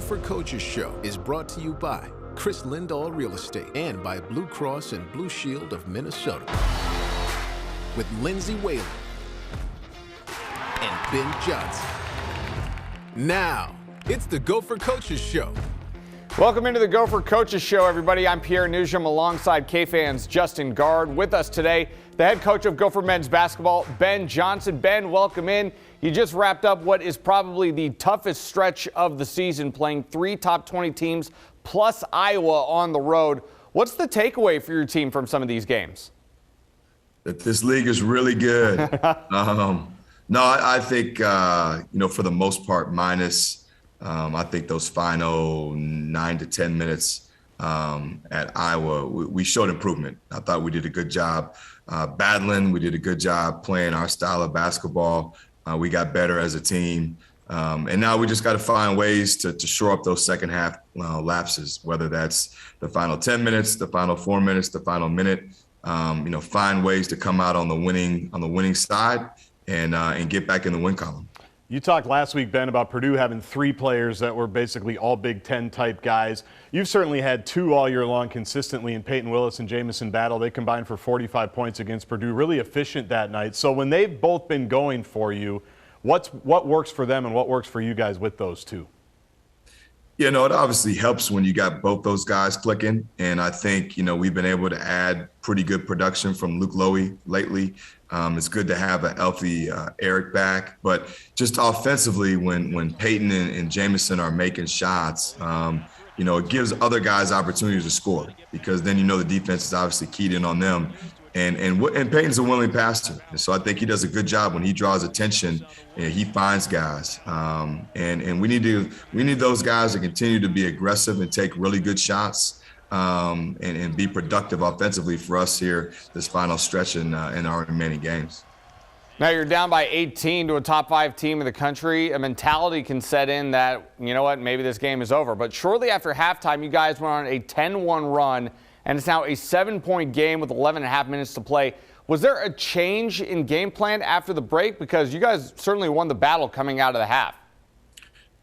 Gopher Coaches Show is brought to you by Chris Lindahl Real Estate and by Blue Cross and Blue Shield of Minnesota. With Lindsay Whalen and Ben Johnson. Now, it's the Gopher Coaches Show. Welcome into the Gopher Coaches Show, everybody. I'm Pierre Nugent alongside K-Fans Justin Guard. With us today, the head coach of Gopher men's basketball, Ben Johnson. Ben, welcome in. You just wrapped up what is probably the toughest stretch of the season, playing 3 top 20 teams plus Iowa on the road. What's the takeaway for your team from some of these games? That this league is really good. No, I think, for the most part, minus I think those final 9 to 10 minutes at Iowa, we showed improvement. I thought we did a good job battling. We did a good job playing our style of basketball. We got better as a team. And now we just got to find ways to shore up those second half lapses, whether that's the final 10 minutes, the final 4 minutes, the final minute. Find ways to come out on the winning side and get back in the win column. You talked last week, Ben, about Purdue having 3 players that were basically all Big Ten type guys. You've certainly had 2 all year long consistently in Peyton Willis and Jamison Battle. They combined for 45 points against Purdue, really efficient that night. So when they've both been going for you, what works for them and what works for you guys with those 2? Yeah, no, it obviously helps when you got both those guys clicking. And I think, we've been able to add pretty good production from Luke Lowy lately. It's good to have a healthy Eric back. But just offensively, when Peyton and Jamison are making shots, it gives other guys opportunities to score because then the defense is obviously keyed in on them. And Peyton's a willing passer. And so I think he does a good job when he draws attention and he finds guys. And we need those guys to continue to be aggressive and take really good shots and be productive offensively for us here this final stretch in our remaining games. Now you're down by 18 to a top 5 team in the country. A mentality can set in that, maybe this game is over. But shortly after halftime, you guys went on a 10-1 run. And it's now a 7-point game with 11 and a half minutes to play. Was there a change in game plan after the break? Because you guys certainly won the battle coming out of the half.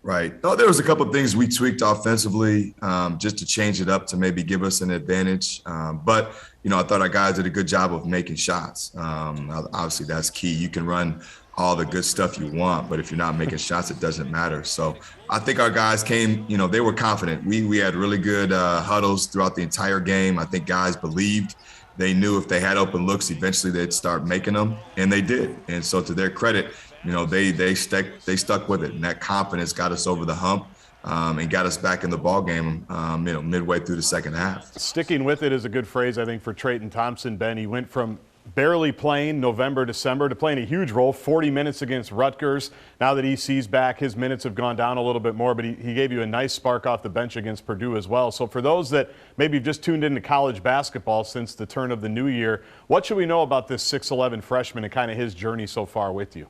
Right. Oh, there was a couple of things we tweaked offensively just to change it up to maybe give us an advantage. But I thought our guys did a good job of making shots. Obviously, that's key. You can run all the good stuff you want, but if you're not making shots, it doesn't matter. So I think our guys came, they were confident. We had really good huddles throughout the entire game. I think guys believed. They knew if they had open looks, eventually they'd start making them, and they did. And so to their credit, they stuck with it, and that confidence got us over the hump and got us back in the ball game, midway through the second half. Sticking with it is a good phrase, I think, for Trey Thompson. Ben, he went from barely playing November, December to playing a huge role, 40 minutes against Rutgers. Now that EC's back, his minutes have gone down a little bit more, but he gave you a nice spark off the bench against Purdue as well. So for those that maybe have just tuned into college basketball since the turn of the new year, what should we know about this 6'11 freshman and kind of his journey so far with you?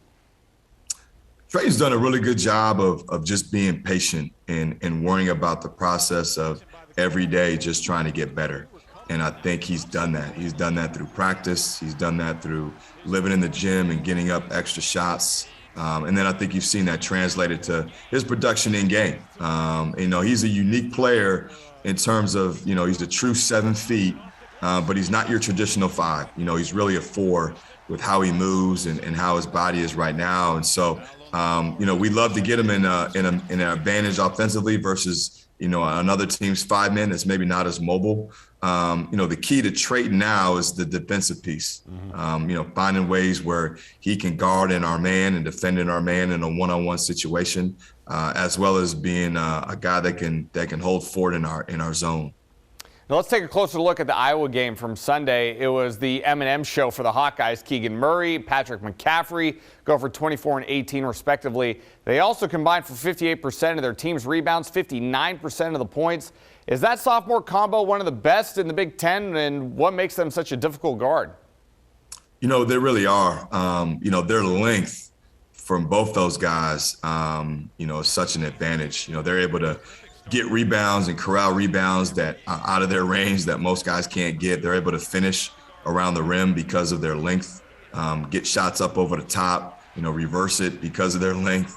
Trey's done a really good job of just being patient and worrying about the process of every day just trying to get better. And I think he's done that. He's done that through practice. He's done that through living in the gym and getting up extra shots. And then I think you've seen that translated to his production in game. He's a unique player in terms of, he's a true 7 feet, but he's not your traditional 5. He's really a 4 with how he moves and how his body is right now. And so, we love to get him in an advantage offensively versus, another team's 5 men that's maybe not as mobile. The key to Trey now is the defensive piece. Finding ways where he can guard in our man and defend in our man in a one-on-one situation, as well as being a guy that can hold forward in our zone. Now let's take a closer look at the Iowa game from Sunday. It was the M&M show for the Hawkeyes. Keegan Murray, Patrick McCaffrey go for 24 and 18 respectively. They also combined for 58% of their team's rebounds, 59% of the points. Is that sophomore combo one of the best in the Big Ten, and what makes them such a difficult guard? They really are. Their length from both those guys, is such an advantage. They're able to get rebounds and corral rebounds that are out of their range that most guys can't get. They're able to finish around the rim because of their length, get shots up over the top, reverse it because of their length.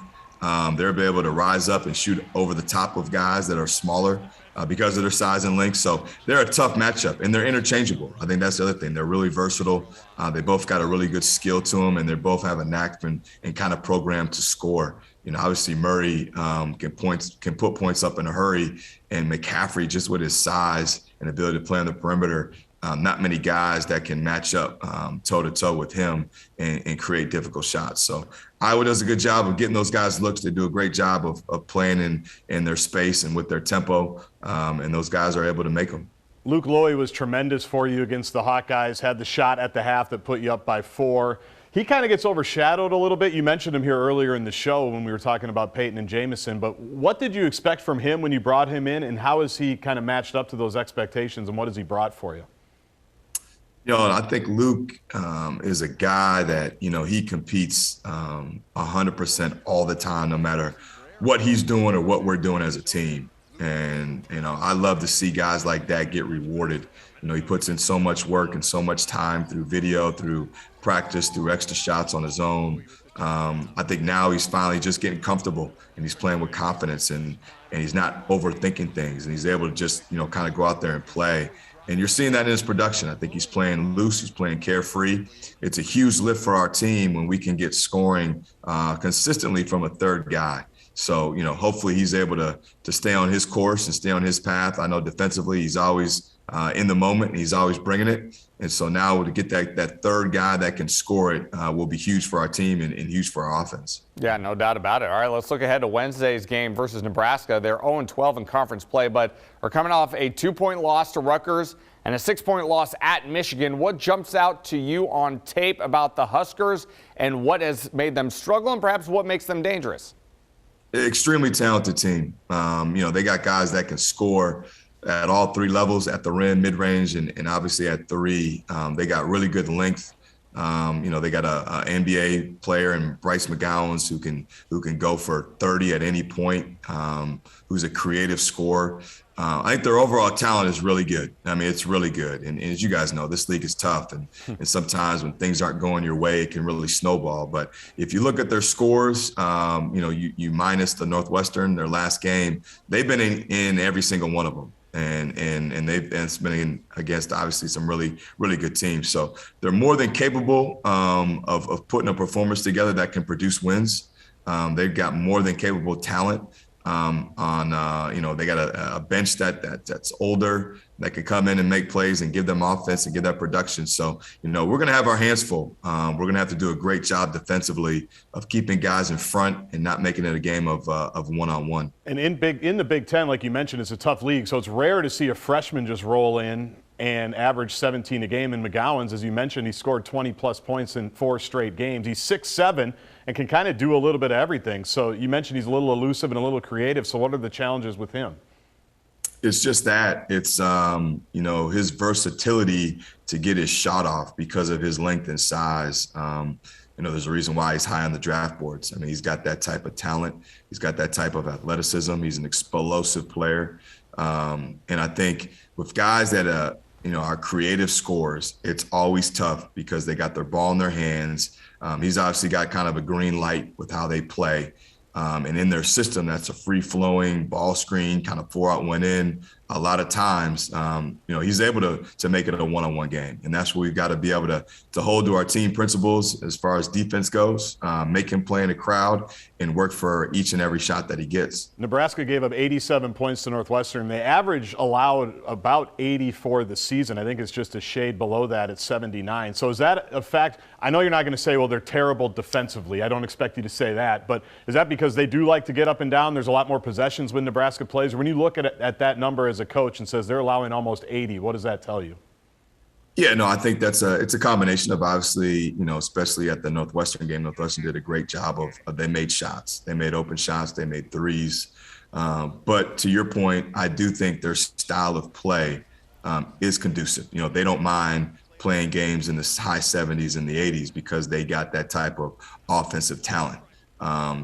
They're able to rise up and shoot over the top of guys that are smaller because of their size and length. So they're a tough matchup, and they're interchangeable. I think that's the other thing. They're really versatile. They both got a really good skill to them, and they both have a knack and kind of programmed to score. Obviously Murray can put points up in a hurry, and McCaffrey, just with his size and ability to play on the perimeter, not many guys that can match up toe-to-toe with him and create difficult shots. So Iowa does a good job of getting those guys looks. They do a great job of playing in their space and with their tempo, and those guys are able to make them. Luke Lowy was tremendous for you against the Hawkeyes, had the shot at the half that put you up by 4. He kind of gets overshadowed a little bit. You mentioned him here earlier in the show when we were talking about Peyton and Jameson, but what did you expect from him when you brought him in, and how has he kind of matched up to those expectations, and what has he brought for you? I think Luke is a guy that, he competes 100% all the time, no matter what he's doing or what we're doing as a team. And, I love to see guys like that get rewarded. He puts in so much work and so much time through video, through practice, through extra shots on his own. I think now he's finally just getting comfortable, and he's playing with confidence, and he's not overthinking things, and he's able to just, kind of go out there and play. And you're seeing that in his production. I think he's playing loose. He's playing carefree. It's a huge lift for our team when we can get scoring consistently from a third guy. So, hopefully he's able to stay on his course and stay on his path. I know defensively he's always in the moment, and he's always bringing it. And so now to get that third guy that can score it will be huge for our team and huge for our offense. Yeah, no doubt about it. All right, let's look ahead to Wednesday's game versus Nebraska. They're 0-12 in conference play, but are coming off a 2-point loss to Rutgers and a 6-point loss at Michigan. What jumps out to you on tape about the Huskers, and what has made them struggle, and perhaps what makes them dangerous? Extremely talented team. They got guys that can score at all 3 levels, at the rim, mid-range, and obviously at 3. They got really good length. They got an NBA player in Bryce McGowens who can go for 30 at any point, who's a creative scorer. I think their overall talent is really good. I mean, it's really good. And as you guys know, this league is tough. And sometimes when things aren't going your way, it can really snowball. But if you look at their scores, you minus the Northwestern, their last game, they've been in every single one of them. And they've been in against obviously some really, really good teams. So they're more than capable of putting a performance together that can produce wins. They've got more than capable talent. They got a bench that's older, that can come in and make plays and give them offense and give that production. So, we're going to have our hands full. We're going to have to do a great job defensively of keeping guys in front and not making it a game of one-on-one. And in the Big Ten, like you mentioned, it's a tough league. So it's rare to see a freshman just roll in and average 17 a game. In McGowens, as you mentioned, he scored 20-plus points in 4 straight games. He's 6'7", and can kind of do a little bit of everything. So you mentioned he's a little elusive and a little creative. So what are the challenges with him? It's just that. It's, his versatility to get his shot off because of his length and size. There's a reason why he's high on the draft boards. I mean, he's got that type of talent. He's got that type of athleticism. He's an explosive player. And I think with guys that are creative scorers, it's always tough because they got their ball in their hands. He's obviously got kind of a green light with how they play. And in their system, that's a free-flowing ball screen, kind of 4 out, 1 in. A lot of times, he's able to make it a one-on-one game. And that's where we've got to be able to hold to our team principles as far as defense goes, make him play in a crowd, and work for each and every shot that he gets. Nebraska gave up 87 points to Northwestern. They average allowed about 80 for the season. I think it's just a shade below that at 79. So is that a fact? I know you're not going to say, well, they're terrible defensively. I don't expect you to say that. But is that because they do like to get up and down? There's a lot more possessions when Nebraska plays. When you look at that number as a coach and says they're allowing almost 80, what does that tell you? Yeah, no, I think it's a combination of obviously, especially at the Northwestern game, Northwestern did a great job of they made shots. They made open shots. They made threes. But to your point, I do think their style of play is conducive. They don't mind playing games in the high 70s and the 80s because they got that type of offensive talent.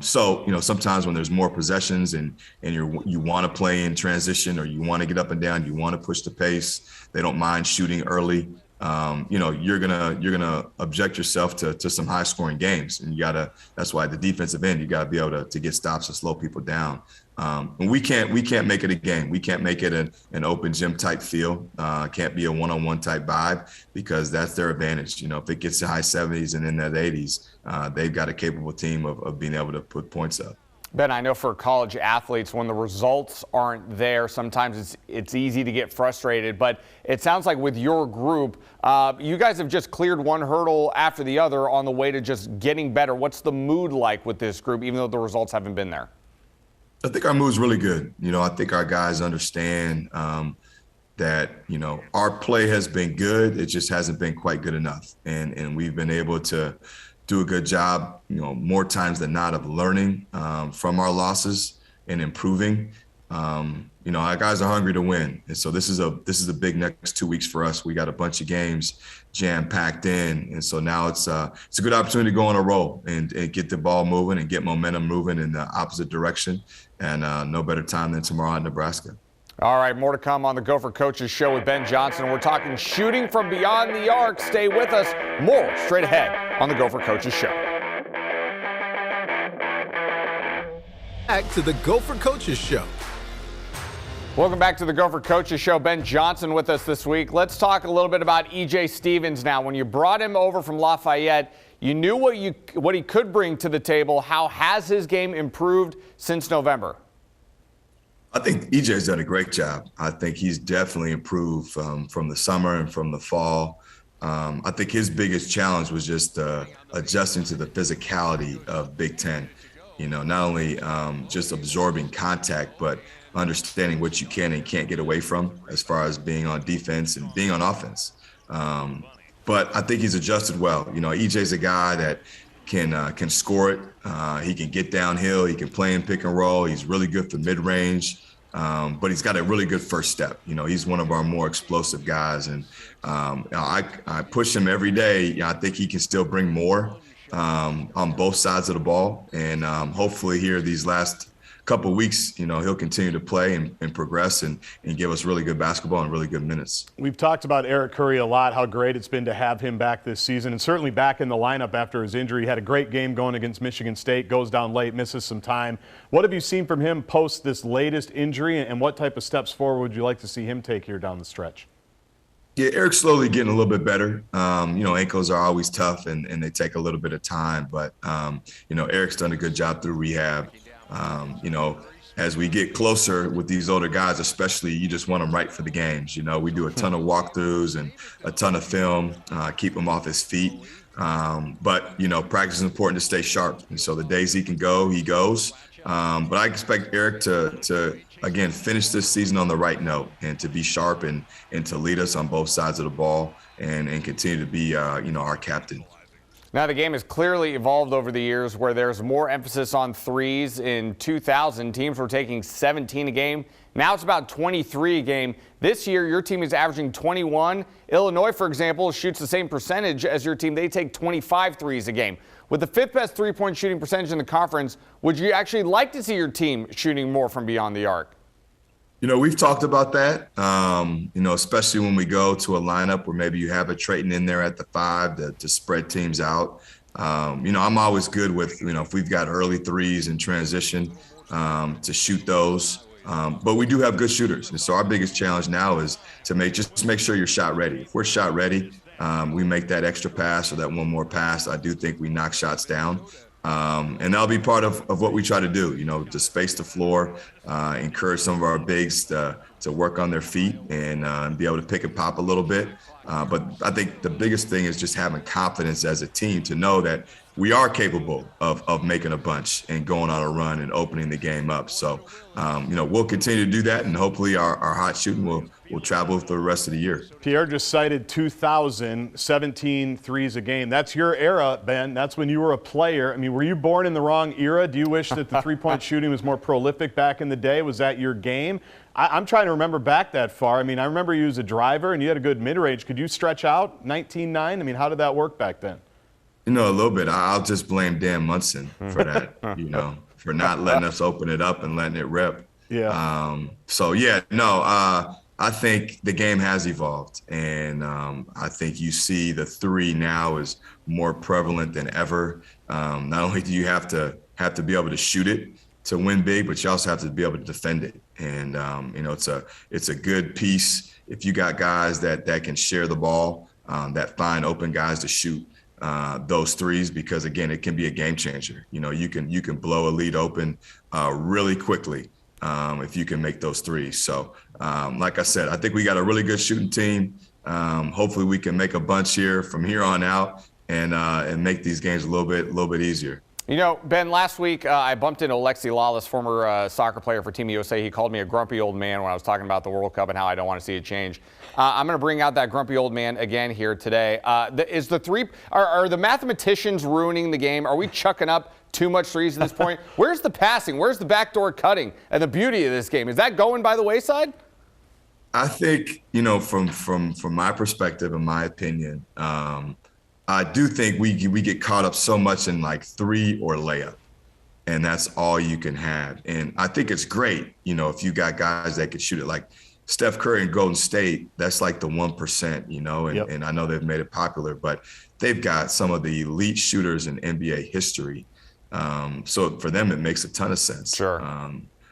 So sometimes when there's more possessions and you want to play in transition, or you want to get up and down, you want to push the pace, they don't mind shooting early. you're gonna object yourself to some high scoring games, and that's why the defensive end, you gotta be able to get stops and slow people down. And we can't make it a game. We can't make it an open gym type feel. Can't be a one-on-one type vibe, because that's their advantage. If it gets to high 70s and in that 80s, they've got a capable team of being able to put points up. Ben, I know for college athletes, when the results aren't there, sometimes it's easy to get frustrated. But it sounds like with your group, you guys have just cleared one hurdle after the other on the way to just getting better. What's the mood like with this group, even though the results haven't been there? I think our mood's really good. I think our guys understand that, our play has been good. It just hasn't been quite good enough. And we've been able to do a good job, more times than not, of learning from our losses and improving. Our guys are hungry to win. And so this is a big next 2 weeks for us. We got a bunch of games jam-packed in. And so now it's a good opportunity to go on a roll and get the ball moving and get momentum moving in the opposite direction. And no better time than tomorrow in Nebraska. All right, more to come on the Gopher Coaches Show with Ben Johnson. We're talking shooting from beyond the arc. Stay with us. More straight ahead on the Gopher Coaches Show. Back to the Gopher Coaches Show. Welcome back to the Gopher Coaches Show. Ben Johnson with us this week. Let's talk a little bit about E.J. Stevens now. When you brought him over from Lafayette, you knew what he could bring to the table. How has his game improved since November? I think EJ's done a great job. I think he's definitely improved from the summer and from the fall. I think his biggest challenge was just adjusting to the physicality of Big Ten. Not only just absorbing contact, but understanding what you can and can't get away from as far as being on defense and being on offense. But I think he's adjusted well. EJ's a guy that can score it. He can get downhill. He can play in pick and roll. He's really good for mid-range. But he's got a really good first step. He's one of our more explosive guys. And I push him every day. I think he can still bring more on both sides of the ball. And hopefully here these last couple of weeks, he'll continue to play and progress and give us really good basketball and really good minutes. We've talked about Eric Curry a lot, how great it's been to have him back this season, and certainly back in the lineup after his injury. He had a great game going against Michigan State, goes down late, misses some time. What have you seen from him post this latest injury, and what type of steps forward would you like to see him take here down the stretch? Yeah, Eric's slowly getting a little bit better. Ankles are always tough and they take a little bit of time, but Eric's done a good job through rehab. As we get closer with these older guys, especially, you just want them right for the games. We do a ton of walkthroughs and a ton of film, keep him off his feet. But practice is important to stay sharp. And so the days he can go, he goes. But I expect Eric to again, finish this season on the right note and to be sharp and to lead us on both sides of the ball and continue to be, our captain. Now, the game has clearly evolved over the years where there's more emphasis on threes. In 2000, teams were taking 17 a game. Now it's about 23 a game. This year, your team is averaging 21. Illinois, for example, shoots the same percentage as your team. They take 25 threes a game. With the fifth best three-point shooting percentage in the conference, would you actually like to see your team shooting more from beyond the arc? We've talked about that, especially when we go to a lineup where maybe you have a Trayton in there at the 5 to spread teams out. I'm always good with, if we've got early threes in transition to shoot those. But we do have good shooters. And so our biggest challenge now is to make sure you're shot ready. If we're shot ready, we make that extra pass or that one more pass. I do think we knock shots down. And that'll be part of what we try to do, to space the floor, encourage some of our bigs to work on their feet and be able to pick and pop a little bit. But I think the biggest thing is just having confidence as a team to know that we are capable of making a bunch and going on a run and opening the game up. So, we'll continue to do that, and hopefully our hot shooting will travel for the rest of the year. Pierre just cited 2000, 17 threes a game. That's your era, Ben. That's when you were a player. I mean, were you born in the wrong era? Do you wish that the three-point shooting was more prolific back in the day? Was that your game? I'm trying to remember back that far. I mean, I remember you as a driver, and you had a good mid-range. Could you stretch out 19-9? I mean, how did that work back then? A little bit. I'll just blame Dan Munson for that, for not letting us open it up and letting it rip. Yeah. I I think the game has evolved, and I think you see the three now is more prevalent than ever. Not only do you have to be able to shoot it to win big, but you also have to be able to defend it. And it's a good piece if you got guys that can share the ball, that find open guys to shoot those threes, because again, it can be a game changer. You can blow a lead open really quickly if you can make those threes. So like I said, I think we got a really good shooting team. Hopefully we can make a bunch here from here on out and make these games a little bit easier. Ben, last week I bumped into Alexi Lawless, former soccer player for Team USA. He called me a grumpy old man when I was talking about the World Cup and how I don't want to see it change. I'm going to bring out that grumpy old man again here today. Are the mathematicians ruining the game? Are we chucking up too much threes at this point? Where's the passing? Where's the backdoor cutting and the beauty of this game? Is that going by the wayside? I think, from my perspective and my opinion, I do think we get caught up so much in like three or layup, and that's all you can have. And I think it's great, if you got guys that can shoot it, like Steph Curry and Golden State, that's like the 1%, and I know they've made it popular, but they've got some of the elite shooters in NBA history. So for them, it makes a ton of sense. Sure.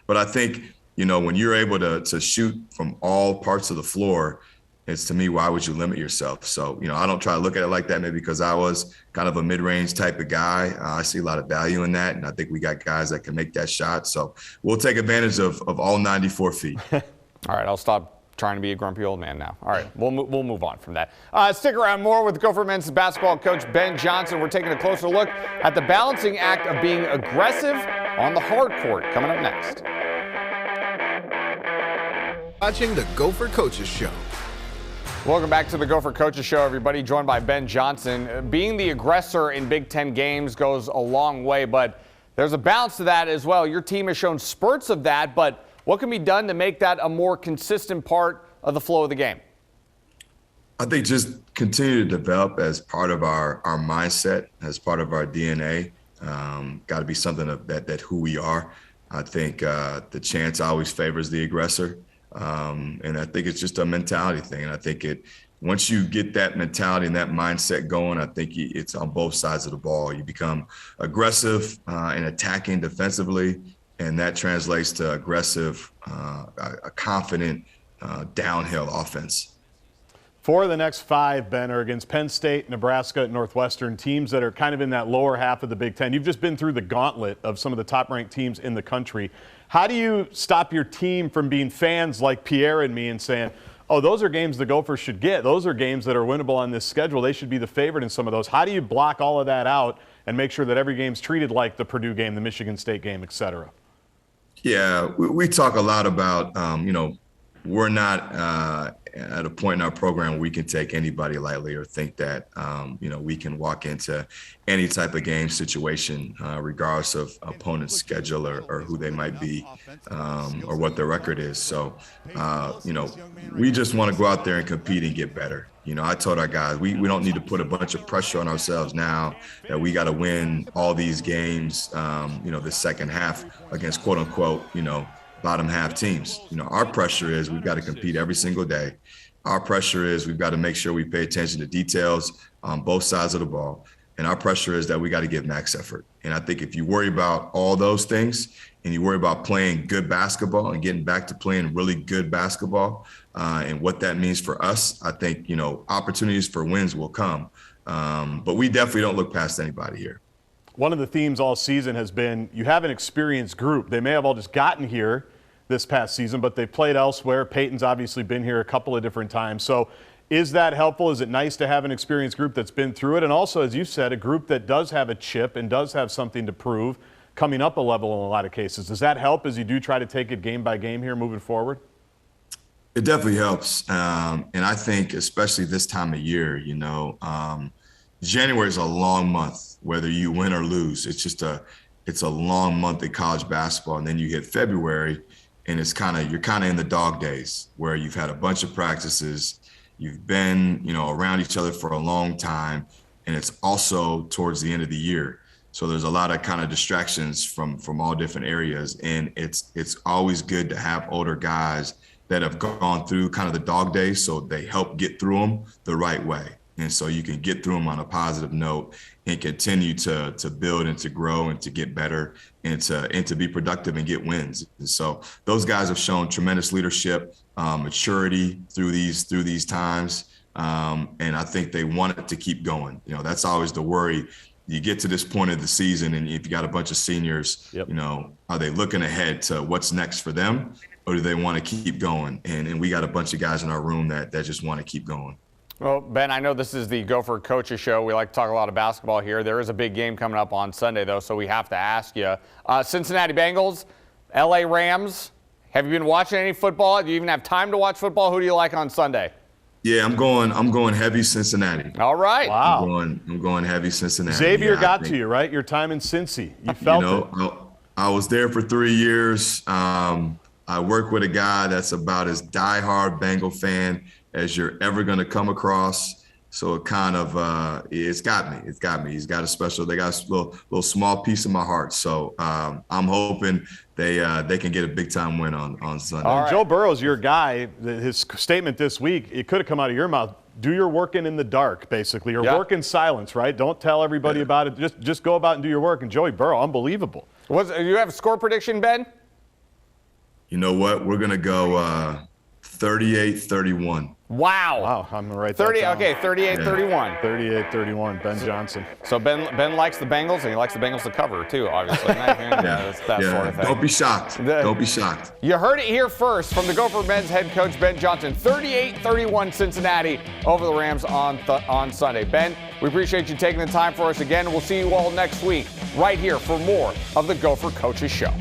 But I think, when you're able to shoot from all parts of the floor, it's, to me, why would you limit yourself? So, I don't try to look at it like that, maybe because I was kind of a mid-range type of guy. I see a lot of value in that, and I think we got guys that can make that shot. So we'll take advantage of all 94 feet. All right, I'll stop trying to be a grumpy old man now. All right, we'll move on from that. Stick around, more with Gopher men's basketball coach Ben Johnson. We're taking a closer look at the balancing act of being aggressive on the hard court, coming up next. Watching the Gopher Coaches Show. Welcome back to the Gopher Coaches Show, everybody, joined by Ben Johnson. Being the aggressor in Big Ten games goes a long way, but there's a balance to that as well. Your team has shown spurts of that, but what can be done to make that a more consistent part of the flow of the game? I think just continue to develop as part of our mindset, as part of our DNA. Got to be something of that who we are. I think the chance always favors the aggressor. And I think it's just a mentality thing. And I think once you get that mentality and that mindset going, I think it's on both sides of the ball. You become aggressive and attacking defensively, and that translates to aggressive, a confident downhill offense. 4 of the next 5, Ben, are against Penn State, Nebraska, Northwestern, teams that are kind of in that lower half of the Big Ten. You've just been through the gauntlet of some of the top-ranked teams in the country. How do you stop your team from being fans like Pierre and me and saying, oh, those are games the Gophers should get. Those are games that are winnable on this schedule. They should be the favorite in some of those. How do you block all of that out and make sure that every game's treated like the Purdue game, the Michigan State game, et cetera? Yeah, we talk a lot about, we're not at a point in our program where we can take anybody lightly or think that, we can walk into any type of game situation, regardless of opponent's schedule or who they might be, or what their record is. So, we just want to go out there and compete and get better. I told our guys, we don't need to put a bunch of pressure on ourselves now that we got to win all these games, the second half against quote unquote, bottom half teams. Our pressure is we've got to compete every single day. Our pressure is we've got to make sure we pay attention to details on both sides of the ball. And our pressure is that we got to give max effort. And I think if you worry about all those things and you worry about playing good basketball and getting back to playing really good basketball and what that means for us, I think, opportunities for wins will come. But we definitely don't look past anybody here. One of the themes all season has been you have an experienced group. They may have all just gotten here this past season, but they've played elsewhere. Peyton's obviously been here a couple of different times. So is that helpful? Is it nice to have an experienced group that's been through it? And also, as you said, a group that does have a chip and does have something to prove, coming up a level in a lot of cases. Does that help as you do try to take it game by game here moving forward? It definitely helps. And I think especially this time of year, January is a long month, whether you win or lose. It's a long month in college basketball. And then you hit February and you're kind of in the dog days where you've had a bunch of practices. You've been, around each other for a long time. And it's also towards the end of the year. So there's a lot of kind of distractions from all different areas. And it's always good to have older guys that have gone through kind of the dog days, so they help get through them the right way. And so you can get through them on a positive note and continue to build and to grow and to get better and to be productive and get wins. And so those guys have shown tremendous leadership, maturity through these times. And I think they want it to keep going. You know, that's always the worry. You get to this point of the season, and if you got a bunch of seniors, you know, are they looking ahead to what's next for them, or do they want to keep going? And we got a bunch of guys in our room that just want to keep going. Well, Ben, I know this is the Gopher Coaches Show. We like to talk a lot of basketball here. There is a big game coming up on Sunday, though, so we have to ask you. Cincinnati Bengals, LA Rams. Have you been watching any football? Do you even have time to watch football? Who do you like on Sunday? Yeah, I'm going heavy Cincinnati. All right. Wow. I'm going heavy Cincinnati. Xavier got to you, right? Your time in Cincy. You felt it. I was there for 3 years. I work with a guy that's about as diehard Bengal fan as you're ever going to come across. So it kind of, it's got me. He's got they got a little small piece of my heart. So I'm hoping they can get a big time win on Sunday. Right. Joe Burrow's your guy. His statement this week, it could have come out of your mouth. Do your work in the dark, basically, or work in silence, right? Don't tell everybody about it. Just go about and do your work. And Joey Burrow, unbelievable. Do you have a score prediction, Ben? You know what? We're going to go 38-31. Wow. I'm going to write that down. Okay, 38-31. 38-31, Ben Johnson. So Ben likes the Bengals, and he likes the Bengals to cover, too, obviously. That's that sort of thing. Don't be shocked. Don't be shocked. You heard it here first from the Gopher men's head coach, Ben Johnson. 38-31 Cincinnati over the Rams on Sunday. Ben, we appreciate you taking the time for us again. We'll see you all next week right here for more of the Gopher Coaches Show.